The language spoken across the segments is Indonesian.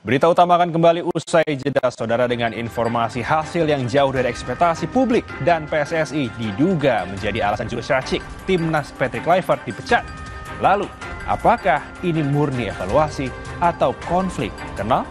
Berita utama akan kembali usai jeda, saudara, dengan informasi hasil yang jauh dari ekspektasi publik dan PSSI diduga menjadi alasan juru racik timnas Patrick Kluivert dipecat. Lalu, apakah ini murni evaluasi atau konflik internal?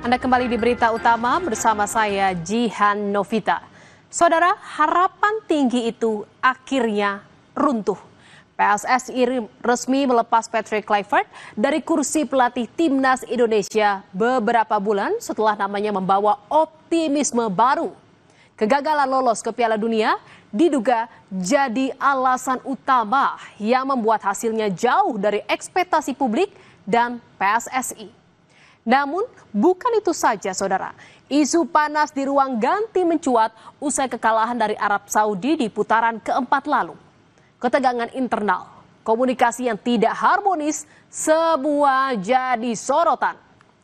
Anda kembali di berita utama bersama saya Jihan Novita. Saudara, harapan tinggi itu akhirnya runtuh. PSSI resmi melepas Patrick Kluivert dari kursi pelatih timnas Indonesia beberapa bulan setelah namanya membawa optimisme baru. Kegagalan lolos ke Piala Dunia diduga jadi alasan utama yang membuat hasilnya jauh dari ekspektasi publik dan PSSI. Namun bukan itu saja, saudara. Isu panas di ruang ganti mencuat usai kekalahan dari Arab Saudi di putaran keempat lalu. Ketegangan internal, komunikasi yang tidak harmonis, semua jadi sorotan.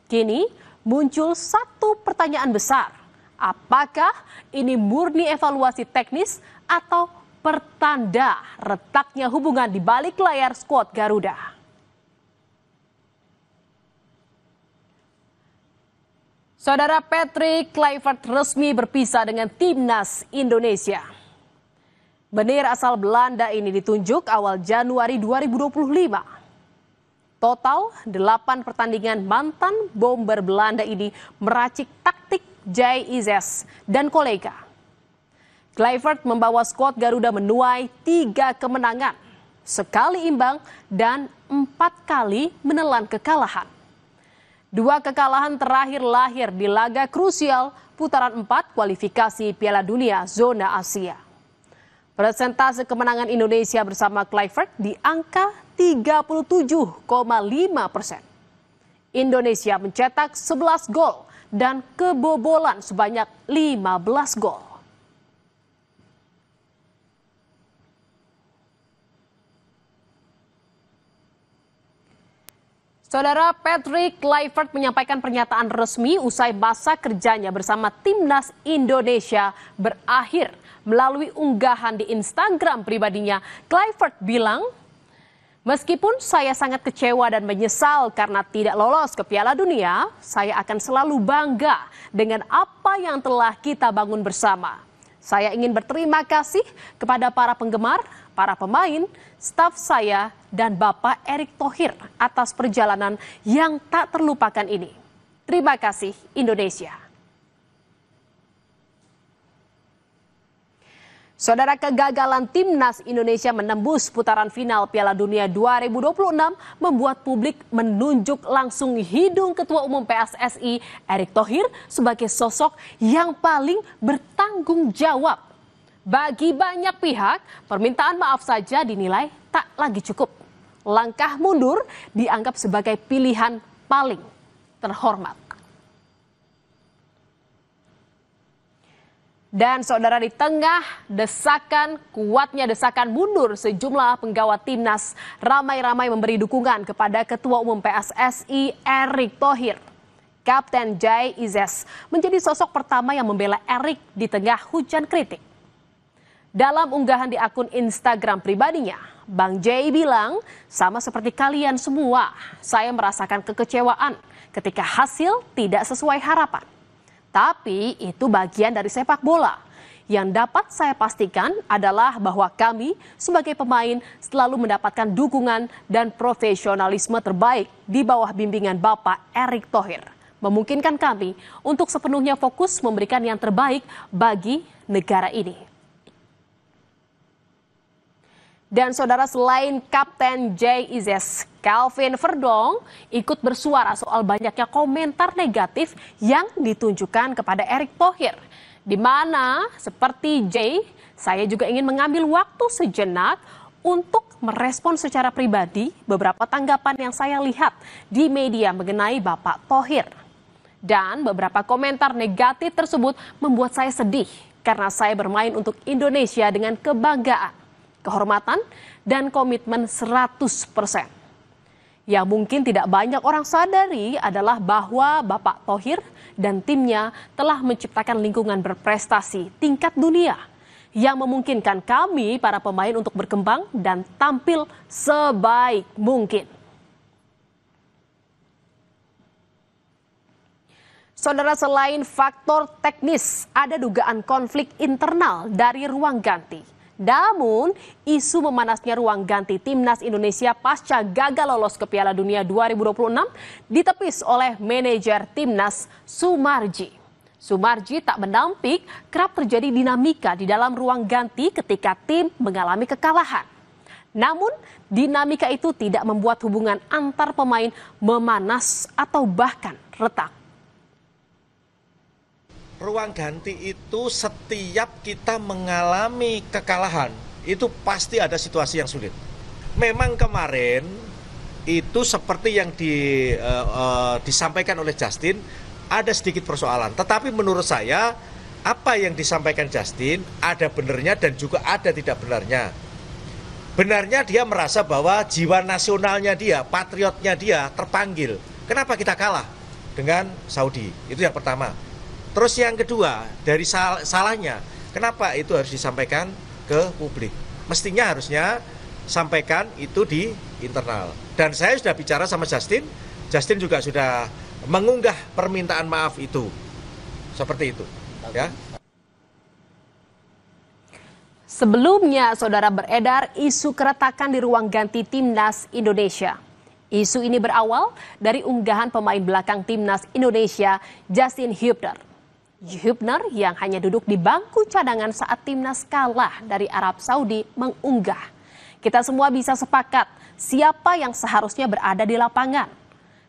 Kini muncul satu pertanyaan besar. Apakah ini murni evaluasi teknis atau pertanda retaknya hubungan di balik layar skuad Garuda? Saudara, Patrick Kluivert resmi berpisah dengan timnas Indonesia. Benir asal Belanda ini ditunjuk awal Januari 2025. Total 8 pertandingan mantan bomber Belanda ini meracik taktik JIZS dan kolega. Kluivert membawa skuad Garuda menuai 3 kemenangan, sekali imbang dan 4 kali menelan kekalahan. 2 kekalahan terakhir lahir di laga krusial putaran 4 kualifikasi Piala Dunia zona Asia. Persentase kemenangan Indonesia bersama Kluivert di angka 37,5%. Indonesia mencetak 11 gol dan kebobolan sebanyak 15 gol. Saudara, Patrick Kluivert menyampaikan pernyataan resmi usai masa kerjanya bersama timnas Indonesia berakhir. Melalui unggahan di Instagram pribadinya, Kluivert bilang, "Meskipun saya sangat kecewa dan menyesal karena tidak lolos ke Piala Dunia, saya akan selalu bangga dengan apa yang telah kita bangun bersama. Saya ingin berterima kasih kepada para penggemar, para pemain, staf saya, dan Bapak Erick Thohir atas perjalanan yang tak terlupakan ini. Terima kasih, Indonesia." Saudara, kegagalan timnas Indonesia menembus putaran final Piala Dunia 2026 membuat publik menunjuk langsung hidung Ketua Umum PSSI Erick Thohir sebagai sosok yang paling bertanggung jawab. Bagi banyak pihak, permintaan maaf saja dinilai tak lagi cukup. Langkah mundur dianggap sebagai pilihan paling terhormat. Dan saudara, di tengah kuatnya desakan mundur sejumlah penggawa timnas ramai-ramai memberi dukungan kepada Ketua Umum PSSI Erick Thohir. Kapten JIZS menjadi sosok pertama yang membela Erick di tengah hujan kritik. Dalam unggahan di akun Instagram pribadinya, Bang J bilang, "Sama seperti kalian semua, saya merasakan kekecewaan ketika hasil tidak sesuai harapan. Tapi itu bagian dari sepak bola. Yang dapat saya pastikan adalah bahwa kami sebagai pemain selalu mendapatkan dukungan dan profesionalisme terbaik di bawah bimbingan Bapak Erick Thohir. Memungkinkan kami untuk sepenuhnya fokus memberikan yang terbaik bagi negara ini." Dan saudara, selain Kapten JIZS, Calvin Verdong ikut bersuara soal banyaknya komentar negatif yang ditunjukkan kepada Erick Thohir. Di mana seperti J, saya juga ingin mengambil waktu sejenak untuk merespon secara pribadi beberapa tanggapan yang saya lihat di media mengenai Bapak Thohir. Dan beberapa komentar negatif tersebut membuat saya sedih karena saya bermain untuk Indonesia dengan kebanggaan, kehormatan, dan komitmen 100%. Yang mungkin tidak banyak orang sadari adalah bahwa Bapak Thohir dan timnya telah menciptakan lingkungan berprestasi tingkat dunia yang memungkinkan kami para pemain untuk berkembang dan tampil sebaik mungkin. Saudara, selain faktor teknis, ada dugaan konflik internal dari ruang ganti. Namun, isu memanasnya ruang ganti timnas Indonesia pasca gagal lolos ke Piala Dunia 2026 ditepis oleh manajer timnas Sumarji. Sumarji tak menampik kerap terjadi dinamika di dalam ruang ganti ketika tim mengalami kekalahan. Namun, dinamika itu tidak membuat hubungan antar pemain memanas atau bahkan retak. Ruang ganti itu setiap kita mengalami kekalahan, itu pasti ada situasi yang sulit. Memang kemarin itu seperti yang disampaikan oleh Justin, ada sedikit persoalan. Tetapi menurut saya, apa yang disampaikan Justin ada benarnya dan juga ada tidak benarnya. Benarnya dia merasa bahwa jiwa nasionalnya dia, patriotnya dia terpanggil. Kenapa kita kalah dengan Saudi? Itu yang pertama. Terus yang kedua, dari salahnya, kenapa itu harus disampaikan ke publik? Mestinya harusnya sampaikan itu di internal. Dan saya sudah bicara sama Justin, Justin juga sudah mengunggah permintaan maaf itu. Seperti itu, ya. Sebelumnya, saudara, beredar isu keretakan di ruang ganti timnas Indonesia. Isu ini berawal dari unggahan pemain belakang timnas Indonesia, Justin Hubner. Hubner yang hanya duduk di bangku cadangan saat timnas kalah dari Arab Saudi mengunggah. Kita semua bisa sepakat siapa yang seharusnya berada di lapangan.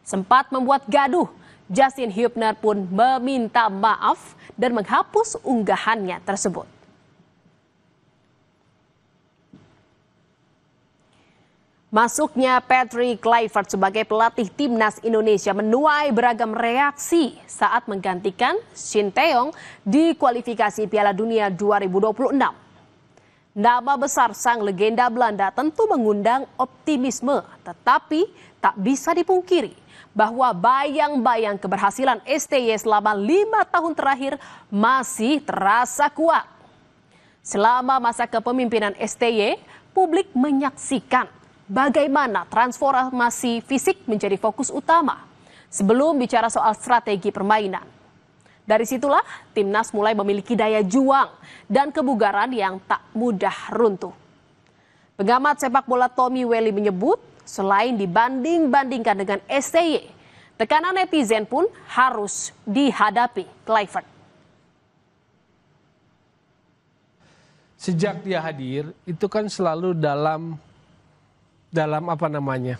Sempat membuat gaduh, Justin Hubner pun meminta maaf dan menghapus unggahannya tersebut. Masuknya Patrick Kluivert sebagai pelatih timnas Indonesia menuai beragam reaksi saat menggantikan Shin Tae-yong di kualifikasi Piala Dunia 2026. Nama besar sang legenda Belanda tentu mengundang optimisme, tetapi tak bisa dipungkiri bahwa bayang-bayang keberhasilan STY selama 5 tahun terakhir masih terasa kuat. Selama masa kepemimpinan STY, publik menyaksikan bagaimana transformasi fisik menjadi fokus utama sebelum bicara soal strategi permainan. Dari situlah timnas mulai memiliki daya juang dan kebugaran yang tak mudah runtuh. Pengamat sepak bola Tommy Welly menyebut selain dibanding-bandingkan dengan STY, tekanan netizen pun harus dihadapi Kluivert. Sejak dia hadir itu kan selalu dalam apa namanya,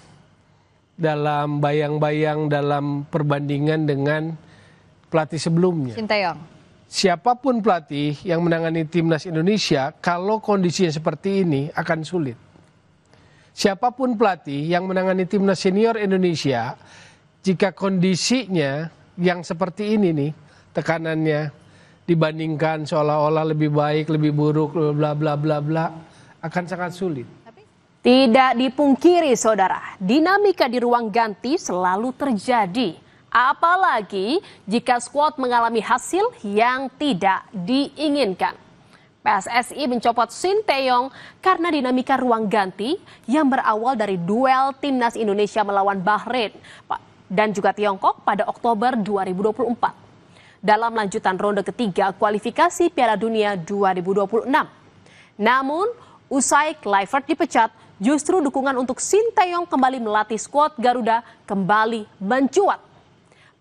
dalam bayang-bayang, dalam perbandingan dengan pelatih sebelumnya. Shin Tae-yong. Siapapun pelatih yang menangani timnas Indonesia, kalau kondisinya seperti ini akan sulit. Siapapun pelatih yang menangani timnas senior Indonesia, jika kondisinya yang seperti ini nih, tekanannya dibandingkan seolah-olah lebih baik, lebih buruk, bla bla bla bla, akan sangat sulit. Tidak dipungkiri, saudara, dinamika di ruang ganti selalu terjadi. Apalagi jika skuad mengalami hasil yang tidak diinginkan. PSSI mencopot Shin Tae-yong karena dinamika ruang ganti yang berawal dari duel timnas Indonesia melawan Bahrain dan juga Tiongkok pada Oktober 2024. Dalam lanjutan ronde ketiga kualifikasi Piala Dunia 2026. Namun, usai Kluivert dipecat, justru dukungan untuk Shin Tae-yong kembali melatih skuad Garuda kembali mencuat.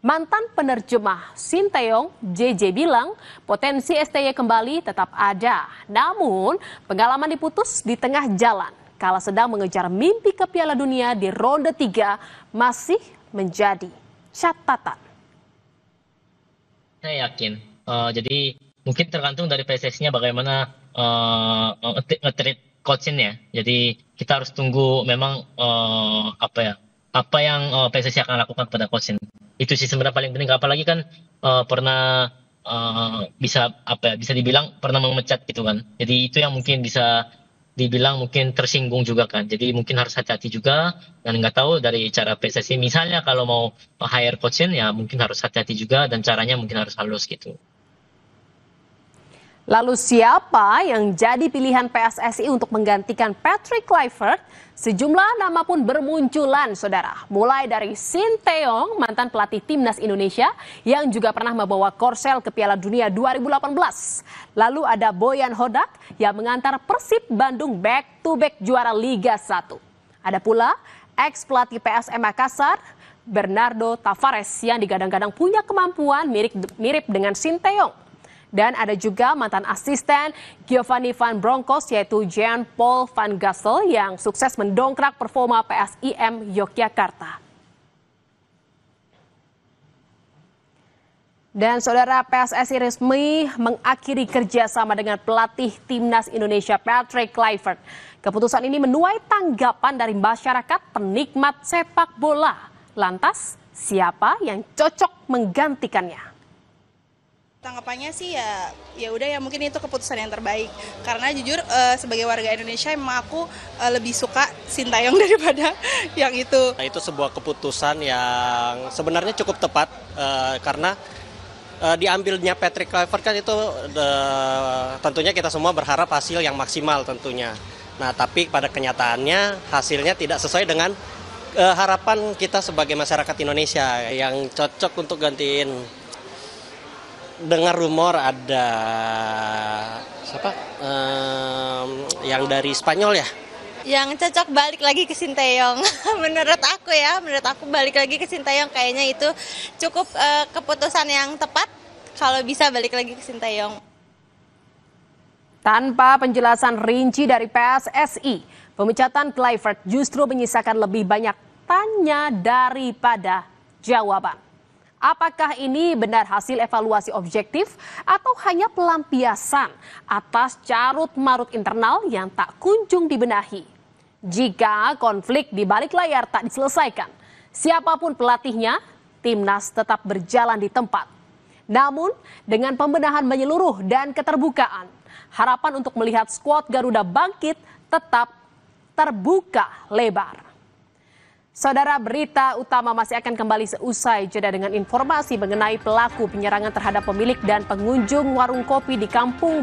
Mantan penerjemah Shin Tae-yong, JJ, bilang potensi STY kembali tetap ada. Namun pengalaman diputus di tengah jalan kala sedang mengejar mimpi ke Piala Dunia di ronde 3 masih menjadi catatan. Saya yakin. Jadi mungkin tergantung dari PSSI-nya bagaimana nge-treat coach-nya. Jadi kita harus tunggu memang apa yang PSSI akan lakukan kepada coach. Itu sih sebenarnya paling penting. Apalagi kan pernah bisa dibilang pernah memecat gitu kan. Jadi itu yang mungkin bisa dibilang mungkin tersinggung juga kan. Jadi mungkin harus hati-hati juga, dan nggak tahu dari cara PSSI misalnya kalau mau hire coach-in ya mungkin harus hati-hati juga, dan caranya mungkin harus halus gitu. Lalu siapa yang jadi pilihan PSSI untuk menggantikan Patrick Kluivert? Sejumlah nama pun bermunculan, saudara. Mulai dari Sinteyong, mantan pelatih timnas Indonesia yang juga pernah membawa Korsel ke Piala Dunia 2018. Lalu ada Boyan Hodak yang mengantar Persib Bandung back-to-back juara Liga 1. Ada pula ex-pelatih PSM Makassar, Bernardo Tavares yang digadang-gadang punya kemampuan mirip dengan Sinteyong. Dan ada juga mantan asisten Giovanni Van Bronckhorst yaitu Jean-Paul Van Gastel yang sukses mendongkrak performa PSIM Yogyakarta. Dan saudara, PSSI resmi mengakhiri kerjasama dengan pelatih timnas Indonesia Patrick Kluivert. Keputusan ini menuai tanggapan dari masyarakat penikmat sepak bola. Lantas, siapa yang cocok menggantikannya? Tanggapannya sih ya udah ya, mungkin itu keputusan yang terbaik, karena jujur sebagai warga Indonesia emang aku lebih suka Sintayong daripada yang itu. Itu sebuah keputusan yang sebenarnya cukup tepat karena diambilnya Patrick Kluivert kan itu tentunya kita semua berharap hasil yang maksimal tentunya. Nah tapi pada kenyataannya hasilnya tidak sesuai dengan harapan kita sebagai masyarakat Indonesia. Yang cocok untuk gantiin, dengar rumor ada siapa yang dari Spanyol ya, Yang cocok balik lagi ke Sinteyong. menurut aku balik lagi ke Sinteyong kayaknya itu cukup keputusan yang tepat kalau bisa balik lagi ke Sinteyong. Tanpa penjelasan rinci dari PSSI, pemecatan Kluivert justru menyisakan lebih banyak tanya daripada jawaban. Apakah ini benar hasil evaluasi objektif atau hanya pelampiasan atas carut-marut internal yang tak kunjung dibenahi? Jika konflik di balik layar tak diselesaikan, siapapun pelatihnya, timnas tetap berjalan di tempat. Namun, dengan pembenahan menyeluruh dan keterbukaan, harapan untuk melihat skuad Garuda bangkit tetap terbuka lebar. Saudara, berita utama masih akan kembali seusai jeda dengan informasi mengenai pelaku penyerangan terhadap pemilik dan pengunjung warung kopi di Kampung